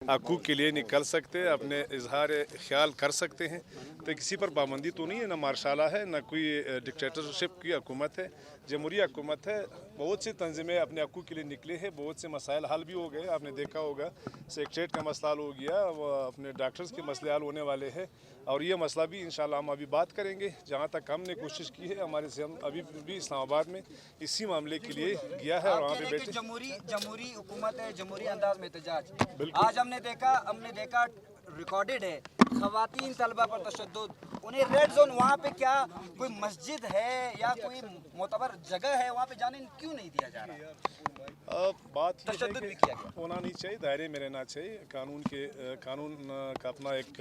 हकूक़ के लिए निकल सकते हैं, अपने इजहार ख्याल कर सकते हैं। तो किसी पर पाबंदी तो नहीं है, ना मार्शाला है, ना कोई डिक्टेटरशिप की हुकूमत है, जमहूरी हुकूमत है। बहुत सी तंजीमें अपने हकूक़ के लिए निकले हैं, बहुत से मसाइल हल भी हो गए। आपने देखा होगा सेक्रेटरीट का मसला हल हो गया, वो अपने डॉक्टर्स के मसले हल होने वाले हैं, और ये मसला भी इंशाल्लाह हम अभी बात करेंगे। जहाँ तक हमने कोशिश की है, हमारे से हम अभी भी इस्लामाबाद में इसी मामले के लिए गया है और वहाँ पे बैठे। जमहूरी हुकूमत है, जमहूरी अंदाज में एहतजाज आज हमने देखा रिकॉर्डेड है। खवातीन तलबा पर तशद्दुद, उन्हें रेड जोन, वहाँ पे क्या कोई मस्जिद है या कोई मोतबर जगह है, वहाँ पे जाने क्यों नहीं दिया जा रहा? बात तशद्दुद भी किया गया। होना नहीं चाहिए, दायरे में रहना चाहिए। कानून का अपना एक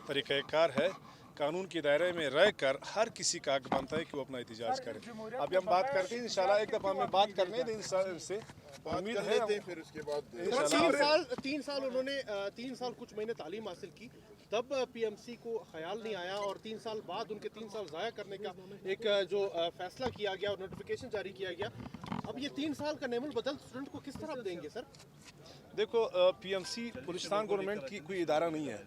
तरीक़ाकार है। कानून के दायरे में रह कर हर किसी का हक बनता है कि वो अपना एहतजाज करे। अभी हम बात करते हैं, इंशाल्लाह एक दफ़ा हमें बात करने दें इनसे, उम्मीद है फिर उसके बाद 3 साल उन्होंने 3 साल कुछ महीने तालीम हासिल की, तब पीएमसी को ख्याल नहीं आया और 3 साल बाद उनके 3 साल ज़ाया करने का एक जो फैसला किया गया और नोटिफिकेशन जारी किया गया। अब ये 3 साल का नेमुल बदल स्टूडेंट को किस तरह देंगे सर? देखो, पीएमसी बलूचिस्तान गवर्नमेंट की कोई इदारा नहीं है।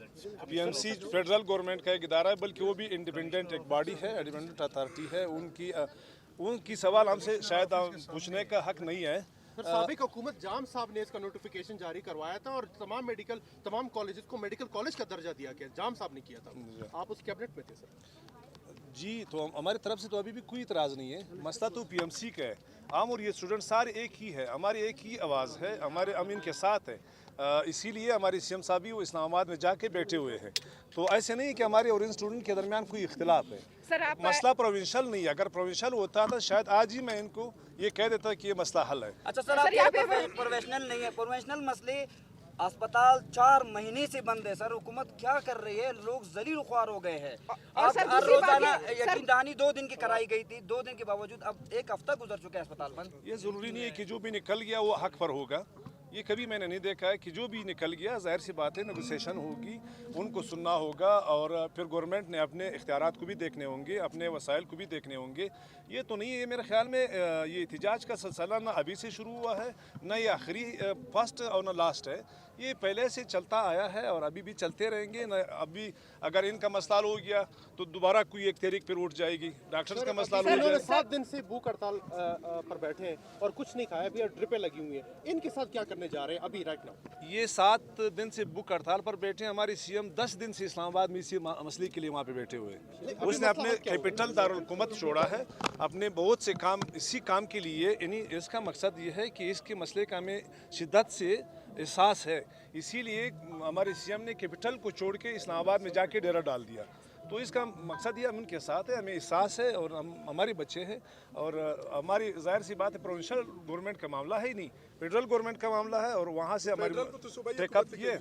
पीएमसी फेडरल गवर्नमेंट का एक इदारा है, बल्कि वो भी इंडिपेंडेंट एक बॉडी है, इंडिपेंडेंट अथॉरिटी है। उनकी सवाल हमसे शायद पूछने का हक नहीं है। साबिक हुकूमत जाम साहब ने इसका नोटिफिकेशन जारी करवाया था और तमाम कॉलेजेस को मेडिकल कॉलेज का दर्जा दिया गया। जाम साहब ने किया था, आप उस कैबिनेट में थे सर। जी, तो हमारी तरफ से तो अभी भी कोई इतराज़ नहीं है। मसला तो पीएमसी का है। हम और ये स्टूडेंट सारे एक ही है, हमारी एक ही आवाज़ है, हमारे अमीन के साथ है। इसीलिए हमारे सीएम साहब भी वो इस्लामाबाद में जाके बैठे हुए हैं। तो ऐसे नहीं कि हमारे और इन स्टूडेंट के दरमियान कोई इख्तिलाफ है। मसला प्रोविंशल नहीं है। अगर प्रोविंशल होता तो शायद आज ही मैं इनको ये कह देता कि ये मसला हल है। अच्छा सर, आप प्रोफेशनल नहीं है, प्रोफेशनल मसले अस्पताल 4 महीने से बंद है सर। हुकूमत क्या कर रही है? लोग जलील ख्वार हो गए हैं। अब हर रोजाना यकीन दहानी 2 दिन की कराई गई थी, 2 दिन के बावजूद अब 1 हफ्ता गुजर चुका है अस्पताल बंद। ये ज़रूरी नहीं है कि जो भी निकल गया वो हक पर होगा। ये कभी मैंने नहीं देखा है कि जो भी निकल गया, जाहिर सी बात है नेगोशिएशन होगी, उनको सुनना होगा और फिर गवर्नमेंट ने अपने इख्तियारात को भी देखने होंगे, अपने वसाइल को भी देखने होंगे। ये तो नहीं है मेरे ख्याल में ये एहतजाज का सिलसिला ना अभी से शुरू हुआ है, ना ये आखिरी फर्स्ट और ना लास्ट है। ये पहले से चलता आया है और अभी भी चलते रहेंगे। ना अभी अगर इनका मसला हो गया तो दोबारा कोई एक तहरीक पर उठ जाएगी। डॉक्टर्स का मसला हो जाएगा। 7 दिन से भूख हड़ताल पर बैठे हैं और कुछ नहीं खाया, अभी ड्रिपें लगी हुई हैं। इनके साथ क्या करने जा रहे हैं अभी राइट नाउ? ये 7 दिन से भूख हड़ताल पर बैठे हैं। हमारे सीएम 10 दिन से इस्लामाबाद में इसी मसले के लिए वहाँ पे बैठे हुए हैं। उसने अपने कैपिटल दारुल हुकूमत छोड़ा है, अपने बहुत से काम इसी काम के लिए। यानी इसका मकसद ये है कि इसके मसले का हमें शिद्दत से एहसास है, इसीलिए हमारे सीएम ने कैपिटल को छोड़ के इस्लामाबाद में जाके डेरा डाल दिया। तो इसका मकसद ये हम उनके साथ है, हमें एहसास है और हमारे बच्चे हैं और हमारी जाहिर सी बात है प्रोविंशियल गवर्नमेंट का मामला है ही नहीं, फेडरल गवर्नमेंट का मामला है और वहाँ से हमारी टेकअप किए।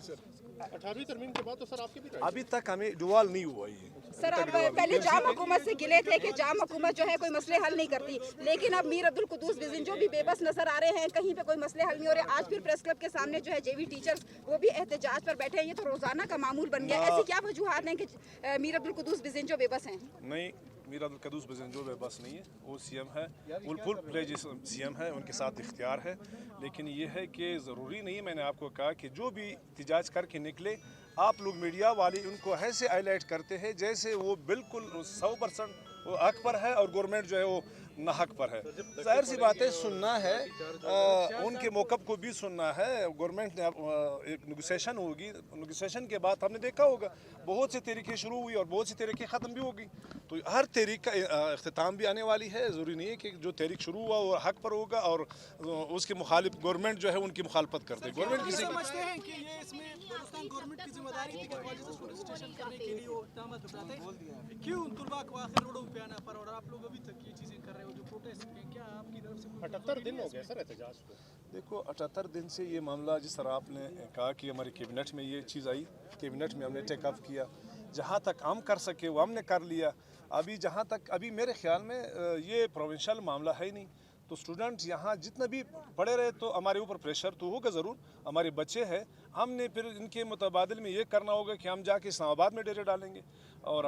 18वीं तरमीम के बाद तो सर आपके भी अभी तक हमें डुवाल नहीं हुआ ये। सर, आप पहले जाम हुकूमत से गिले थे कि जाम हुकूमत जो है कोई मसले हल नहीं करती, लेकिन अब मीर अब्दुल कुद्दूस बिज़न जो भी बेबस नजर आ रहे हैं, कहीं पे कोई मसले हल नहीं हो रहे। आज फिर प्रेस क्लब के सामने जो है जेवी टीचर्स वो भी एहतजाज पर बैठे हैं। ये तो रोजाना का मामूल बन गया। ऐसी क्या वजूहात हैं कि मीर अब्दुल कुद्दूस बिज़न जो बेबस हैं? नहीं, मीर अब्दुल कुद्दूस बिज़न जो बेबस नहीं है, वो सीएम है, फुल फ्लेज सीएम है, उनके साथ इख्तियार है। लेकिन ये है कि ज़रूरी नहीं, मैंने आपको कहा कि जो भी एहतजाज करके निकले, आप लोग मीडिया वाले उनको ऐसे हाईलाइट करते हैं जैसे वो बिल्कुल 100% वो हक पर है और गवर्नमेंट जो है वो ना हक पर है। जाहिर सी बात है, सुनना है, उनके मौक़िफ़ को भी सुनना है। गवर्नमेंट ने एक नेगोशिएशन होगी, नेगोशिएशन के बाद हमने देखा होगा बहुत सी तहरीकें शुरू हुई और बहुत सी तहरीकें ख़त्म भी होगी। तो हर तहरीक का अख्तिताम भी आने वाली है। ज़रूरी नहीं है कि जो तहरीक शुरू हुआ वो हक पर होगा और उसके मुखालिफ गवर्नमेंट जो है उनकी मुखालफत करते हैं। गवर्नमेंट किसी समझते हैं कि ये इसमें बलूचिस्तान गवर्नमेंट की जिम्मेदारी थी कि कॉलेजेस को रजिस्ट्रेशन करने के लिए वो इक़दाम उठाते हैं, क्यों तुलबा को आखिर रोडों पे आना पड़ा और आप लोग अभी तक ये चीज़ें कर रहे हो जो प्रोटेस्ट के? क्या आपकी तरफ से 78 दिन हो गए सर एहतजाज को? देखो, 78 दिन से ये मामला, जिस तरह आपने कहा कि हमारी कैबिनेट में ये चीज़ आई, कैबिनेट में हमने टेकअप किया, जहाँ तक हम कर सके वो हमने कर लिया। अभी जहाँ तक अभी मेरे ख्याल में ये प्रोविंशियल मामला है ही नहीं। तो स्टूडेंट्स यहाँ जितना भी पढ़े रहे तो हमारे ऊपर प्रेशर तो होगा ज़रूर, हमारे बच्चे हैं। हमने फिर इनके मुताबिल में ये करना होगा कि हम जाके इस्लामाबाद में डेरे डालेंगे और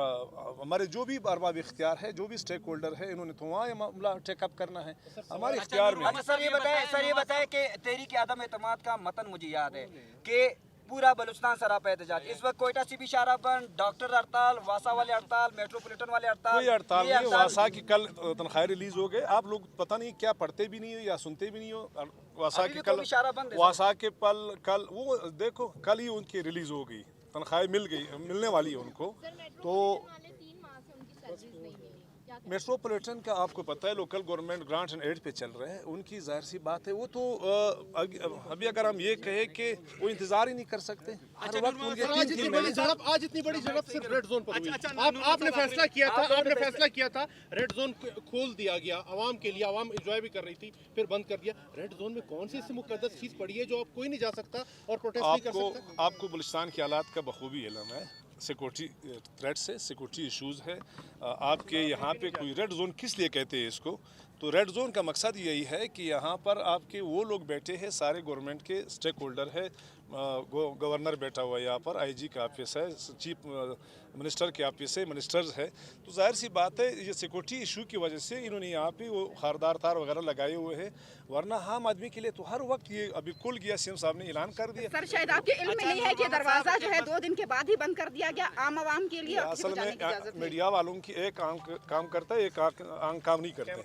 हमारे जो भी अरबाब इख्तियार है, जो भी स्टेक होल्डर है, इन्होंने तो वहाँ ये मामला टेकअप करना है, हमारे इख्तियार में। अच्छा सर, ये बताएं कि तहरीक आदम एतमाद का मतन मुझे याद है कि पूरा बलूचिस्तान सरापा एहतजाज। इस वक्त कोयटा से भी शाहरा बंद, डॉक्टर हड़ताल, वासा वाले हड़ताल, मेट्रोपॉलिटन वाले हड़ताल। कोई हड़ताल नहीं, वासा की कल तनख्वाह रिलीज हो गए। आप लोग पता नहीं क्या पढ़ते भी नहीं हो या सुनते भी नहीं हो। वासा की कल वासा के पल कल वो देखो कल ही उनकी रिलीज हो गई, तनख्वाह मिलने वाली है उनको। तो मेट्रोपॉलिटन का आपको पता है local government grants and aid पे चल रहे हैं, उनकी जाहिर सी बात है वो तो अभी अगर हम ये कहें कि वो इंतजार ही नहीं कर सकते। हर वक्त उनके आज इतनी बड़ी झड़प सिर्फ रेड जोन पर हुई। आपने फैसला किया था रेड जोन खोल दिया गया आवाम के लिए, आवाम एंजॉय भी कर रही थी, फिर बंद कर दिया। रेड जोन में कौन सी ऐसी मुकद्दस चीज पड़ी है जो आप कोई नहीं जा सकता और प्रोटेस्ट नहीं कर सकता? आपको बलूचिस्तान के हालात का बखूबी इल्म है। सिक्योरिटी थ्रेट से सिक्योरिटी इश्यूज़ है। आपके यहाँ पे कोई रेड जोन किस लिए कहते हैं इसको, तो रेड जोन का मकसद यही है कि यहाँ पर आपके वो लोग बैठे हैं, सारे गवर्नमेंट के स्टेक होल्डर है। गवर्नर बैठा हुआ है यहाँ पर, आईजी का ऑफिस है, चीफ मिनिस्टर के ऑफिस है, मिनिस्टर्स है। तो जाहिर सी बात है ये सिक्योरिटी इशू की वजह से इन्होंने यहाँ पे वो खारदार तार वगैरह लगाए हुए हैं, वरना आम आदमी के लिए तो हर वक्त ये अभी खुल गया। सीएम साहब ने ऐलान कर दिया। सर शायद आपके इल्म में नहीं है कि दरवाजा जो है 2 दिन के बाद ही बंद कर दिया गया आम आवाम के लिए। असल में मीडिया वालों की एक आंख काम करता है, एक आंख काम नहीं करता।